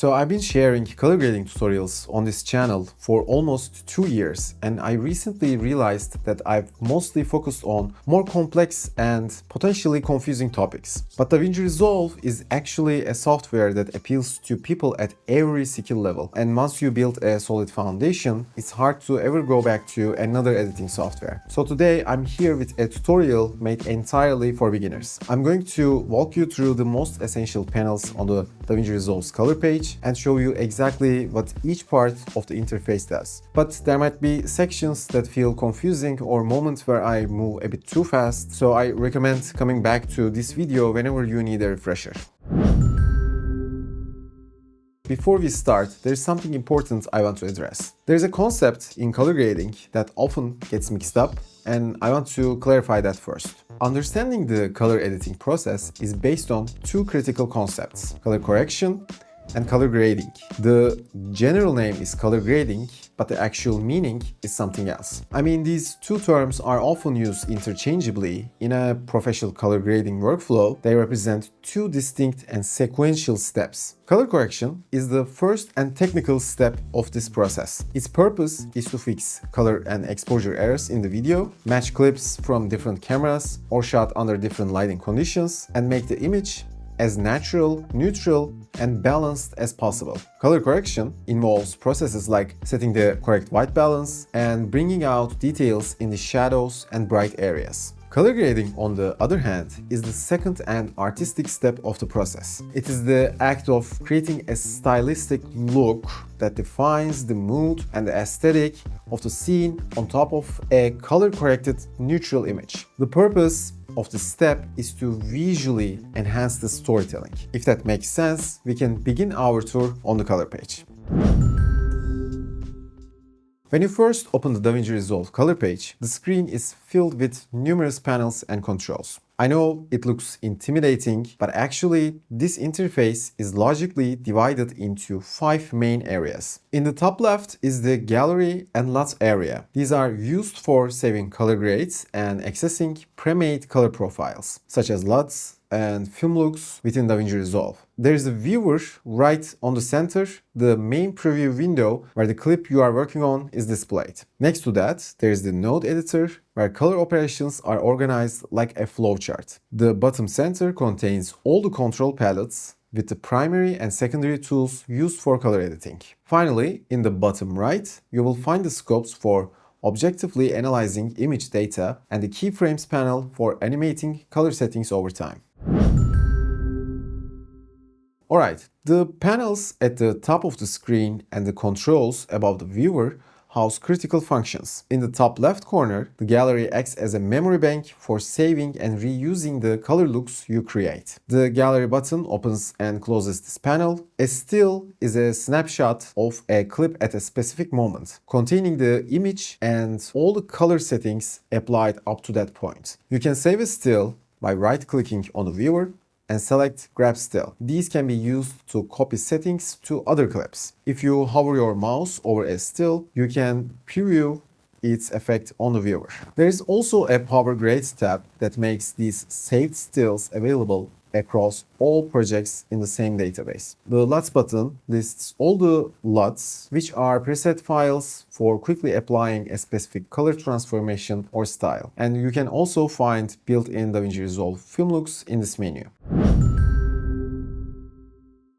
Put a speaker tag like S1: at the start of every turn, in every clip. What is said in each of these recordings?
S1: So I've been sharing color grading tutorials on this channel for almost 2 years, and I recently realized that I've mostly focused on more complex and potentially confusing topics. But DaVinci Resolve is actually a software that appeals to people at every skill level, and once you build a solid foundation, it's hard to ever go back to another editing software. So today I'm here with a tutorial made entirely for beginners. I'm going to walk you through the most essential panels on the DaVinci Resolve's color page and show you exactly what each part of the interface does. But there might be sections that feel confusing or moments where I move a bit too fast, so I recommend coming back to this video whenever you need a refresher. Before we start, there's something important I want to address. There's a concept in color grading that often gets mixed up, and I want to clarify that first. Understanding the color editing process is based on two critical concepts: color correction and color grading. The general name is color grading, but the actual meaning is something else. I mean, these two terms are often used interchangeably. In a professional color grading workflow, they represent two distinct and sequential steps. Color correction is the first and technical step of this process. Its purpose is to fix color and exposure errors in the video, match clips from different cameras or shot under different lighting conditions, and make the image as natural, neutral, and balanced as possible. Color correction involves processes like setting the correct white balance and bringing out details in the shadows and bright areas. Color grading, on the other hand, is the second and artistic step of the process. It is the act of creating a stylistic look that defines the mood and the aesthetic of the scene on top of a color-corrected neutral image. The purpose of this step is to visually enhance the storytelling. If that makes sense, we can begin our tour on the color page. When you first open the DaVinci Resolve color page, the screen is filled with numerous panels and controls. I know it looks intimidating, but actually this interface is logically divided into 5 main areas. In the top left is the gallery and LUTs area. These are used for saving color grades and accessing pre-made color profiles, such as LUTs and film looks within DaVinci Resolve. There is a viewer right on the center, the main preview window where the clip you are working on is displayed. Next to that, there is the node editor where color operations are organized like a flowchart. The bottom center contains all the control palettes with the primary and secondary tools used for color editing. Finally, in the bottom right, you will find the scopes for objectively analyzing image data and the keyframes panel for animating color settings over time. Alright, the panels at the top of the screen and the controls above the viewer house critical functions. In the top left corner, the gallery acts as a memory bank for saving and reusing the color looks you create. The gallery button opens and closes this panel. A still is a snapshot of a clip at a specific moment, containing the image and all the color settings applied up to that point. You can save a still by right-clicking on the viewer and select Grab Still. These can be used to copy settings to other clips. If you hover your mouse over a still, you can preview its effect on the viewer. There is also a Power Grades tab that makes these saved stills available across all projects in the same database. The LUTs button lists all the LUTs, which are preset files for quickly applying a specific color transformation or style. And you can also find built-in DaVinci Resolve film looks in this menu.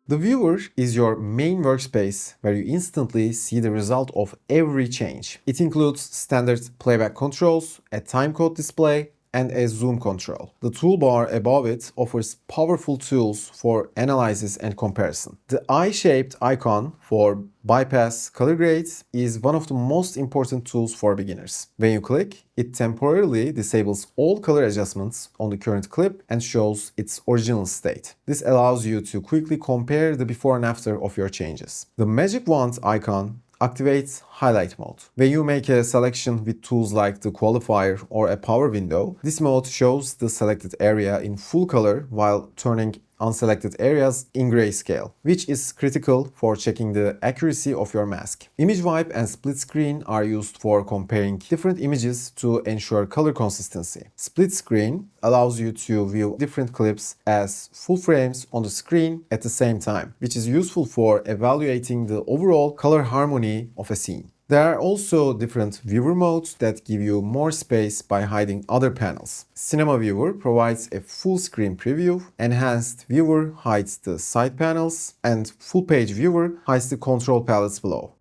S1: The viewer is your main workspace where you instantly see the result of every change. It includes standard playback controls, a timecode display, and a zoom control. The toolbar above it offers powerful tools for analysis and comparison. The eye-shaped icon for bypass color grades is one of the most important tools for beginners. When you click, it temporarily disables all color adjustments on the current clip and shows its original state. This allows you to quickly compare the before and after of your changes. The magic wand icon activates highlight mode. When you make a selection with tools like the qualifier or a power window, this mode shows the selected area in full color while turning unselected areas in grayscale, which is critical for checking the accuracy of your mask. Image wipe and split screen are used for comparing different images to ensure color consistency. Split screen allows you to view different clips as full frames on the screen at the same time, which is useful for evaluating the overall color harmony of a scene. There are also different viewer modes that give you more space by hiding other panels. Cinema Viewer provides a full screen preview, Enhanced Viewer hides the side panels, and Full Page Viewer hides the control palettes below.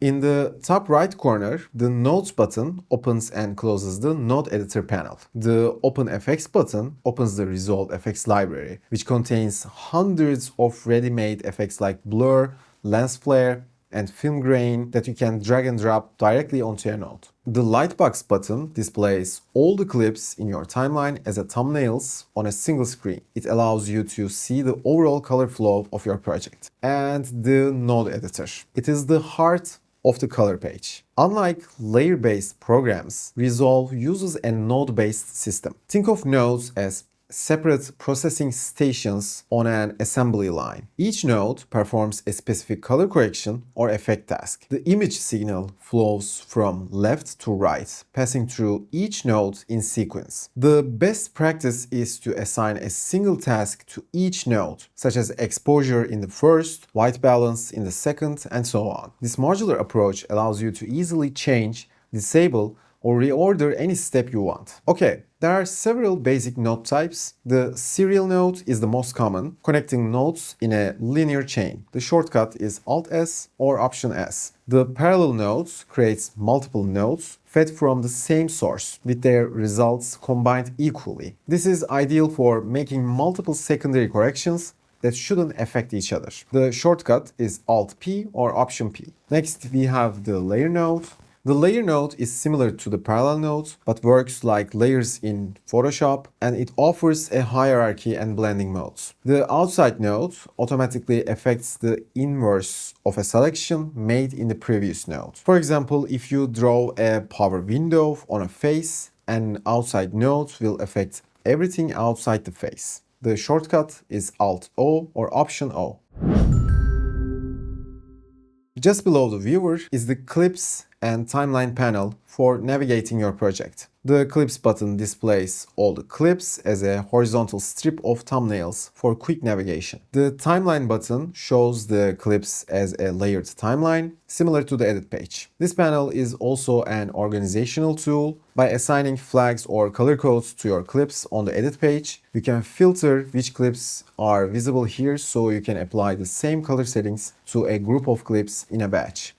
S1: In the top right corner, the Notes button opens and closes the Node Editor panel. The Open FX button opens the Resolve FX library, which contains hundreds of ready-made effects like blur, lens flare, and film grain that you can drag and drop directly onto your node. The Lightbox button displays all the clips in your timeline as a thumbnails on a single screen. It allows you to see the overall color flow of your project. And the Node Editor. It is the heart of the color page. Unlike layer-based programs, Resolve uses a node-based system. Think of nodes as separate processing stations on an assembly line. Each node performs a specific color correction or effect task. The image signal flows from left to right, passing through each node in sequence. The best practice is to assign a single task to each node, such as exposure in the first, white balance in the second, and so on. This modular approach allows you to easily change, disable, or reorder any step you want. Okay, there are several basic node types. The serial node is the most common, connecting nodes in a linear chain. The shortcut is Alt-S or Option-S. The parallel node creates multiple nodes fed from the same source, with their results combined equally. This is ideal for making multiple secondary corrections that shouldn't affect each other. The shortcut is Alt-P or Option-P. Next, we have the layer node. The layer node is similar to the parallel node, but works like layers in Photoshop, and it offers a hierarchy and blending modes. The outside node automatically affects the inverse of a selection made in the previous node. For example, if you draw a power window on a face, an outside node will affect everything outside the face. The shortcut is Alt-O or Option-O. Just below the viewer is the Clips and Timeline panel for navigating your project. The Clips button displays all the clips as a horizontal strip of thumbnails for quick navigation. The Timeline button shows the clips as a layered timeline, similar to the Edit page. This panel is also an organizational tool. By assigning flags or color codes to your clips on the Edit page, you can filter which clips are visible here so you can apply the same color settings to a group of clips in a batch.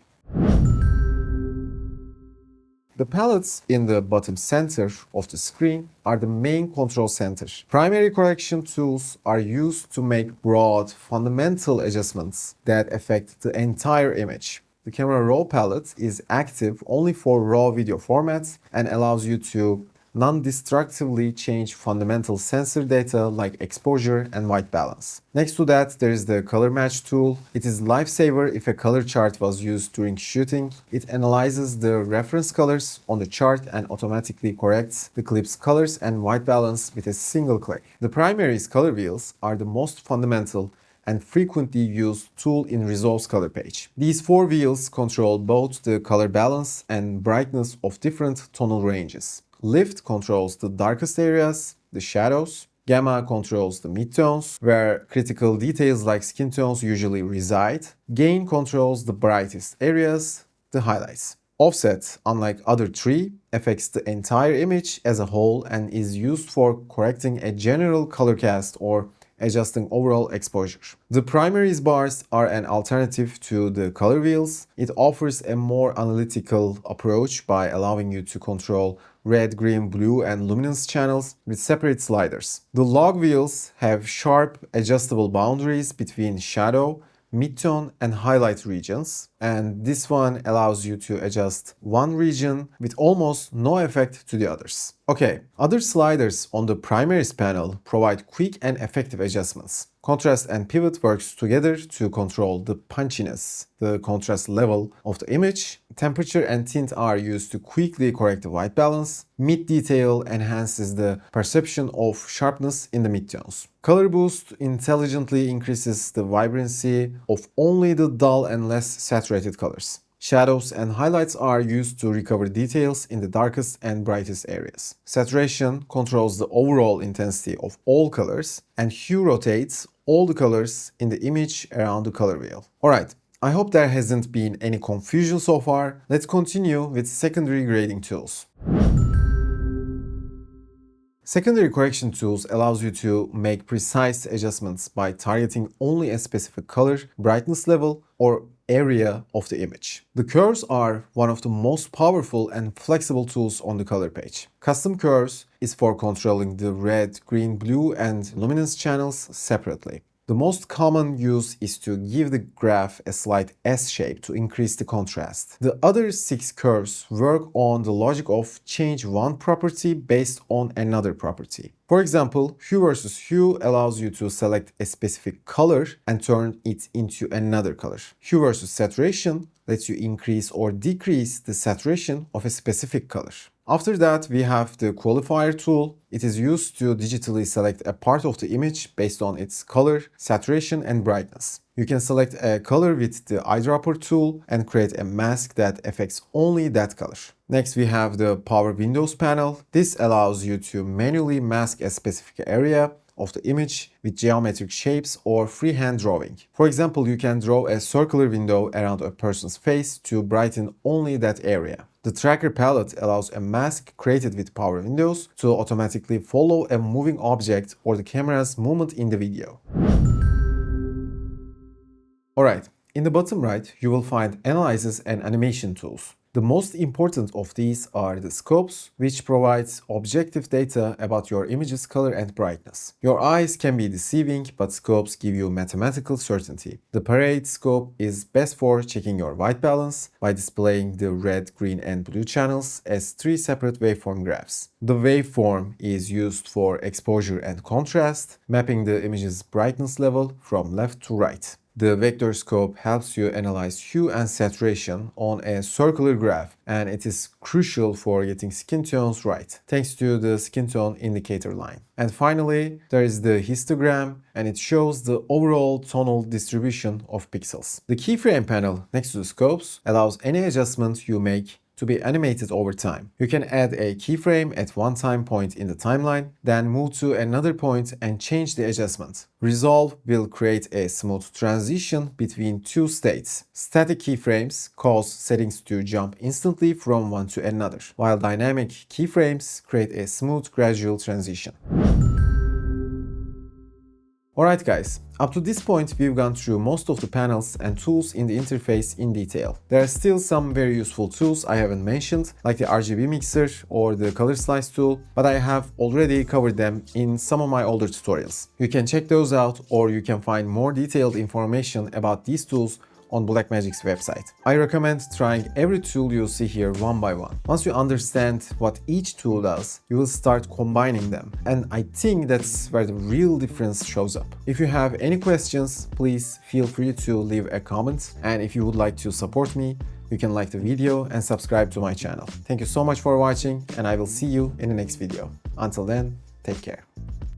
S1: The palettes in the bottom center of the screen are the main control center. Primary correction tools are used to make broad, fundamental adjustments that affect the entire image. The Camera Raw palette is active only for raw video formats and allows you to non-destructively change fundamental sensor data like exposure and white balance. Next to that, there is the Color Match tool. It is lifesaver if a color chart was used during shooting. It analyzes the reference colors on the chart and automatically corrects the clip's colors and white balance with a single click. The primaries color wheels are the most fundamental and frequently used tool in Resolve's color page. These four wheels control both the color balance and brightness of different tonal ranges. Lift controls the darkest areas, the shadows. Gamma controls the midtones, where critical details like skin tones usually reside. Gain controls the brightest areas, the highlights. Offset, unlike other three, affects the entire image as a whole and is used for correcting a general color cast or adjusting overall exposure. The primaries bars are an alternative to the color wheels. It offers a more analytical approach by allowing you to control red, green, blue, and luminance channels with separate sliders. The log wheels have sharp adjustable boundaries between shadow, midtone, and highlight regions, and this one allows you to adjust one region with almost no effect to the others. Okay, other sliders on the primaries panel provide quick and effective adjustments. Contrast and pivot works together to control the punchiness, the contrast level of the image. Temperature and tint are used to quickly correct the white balance. Mid detail enhances the perception of sharpness in the midtones. Color boost intelligently increases the vibrancy of only the dull and less saturated colors. Shadows and highlights are used to recover details in the darkest and brightest areas. Saturation controls the overall intensity of all colors, and hue rotates all the colors in the image around the color wheel. Alright, I hope there hasn't been any confusion so far. Let's continue with secondary grading tools. Secondary correction tools allows you to make precise adjustments by targeting only a specific color, brightness level, or area of the image. The curves are one of the most powerful and flexible tools on the color page. Custom curves is for controlling the red, green, blue, and luminance channels separately. The most common use is to give the graph a slight S shape to increase the contrast. The other 6 curves work on the logic of change one property based on another property. For example, hue versus hue allows you to select a specific color and turn it into another color. Hue versus saturation lets you increase or decrease the saturation of a specific color. After that, we have the qualifier tool. It is used to digitally select a part of the image based on its color, saturation, and brightness. You can select a color with the eyedropper tool and create a mask that affects only that color. Next, we have the Power Windows panel. This allows you to manually mask a specific area of the image with geometric shapes or freehand drawing. For example, you can draw a circular window around a person's face to brighten only that area. The Tracker palette allows a mask created with Power Windows to automatically follow a moving object or the camera's movement in the video. Alright, in the bottom right, you will find analysis and animation tools. The most important of these are the scopes, which provides objective data about your image's color and brightness. Your eyes can be deceiving, but scopes give you mathematical certainty. The Parade scope is best for checking your white balance by displaying the red, green, and blue channels as 3 separate waveform graphs. The waveform is used for exposure and contrast, mapping the image's brightness level from left to right. The vector scope helps you analyze hue and saturation on a circular graph, and it is crucial for getting skin tones right, thanks to the skin tone indicator line. And finally, there is the histogram, and it shows the overall tonal distribution of pixels. The keyframe panel next to the scopes allows any adjustment you make to be animated over time. You can add a keyframe at one time point in the timeline, then move to another point and change the adjustment. Resolve will create a smooth transition between 2 states. Static keyframes cause settings to jump instantly from one to another, while dynamic keyframes create a smooth gradual transition. Alright guys, up to this point we've gone through most of the panels and tools in the interface in detail. There are still some very useful tools I haven't mentioned, like the RGB mixer or the color slice tool, but I have already covered them in some of my older tutorials. You can check those out, or you can find more detailed information about these tools on Blackmagic's website. I recommend trying every tool you see here one by one. Once you understand what each tool does, you will start combining them, and I think that's where the real difference shows up. If you have any questions, please feel free to leave a comment, and if you would like to support me, you can like the video and subscribe to my channel. Thank you so much for watching, and I will see you in the next video. Until then, take care.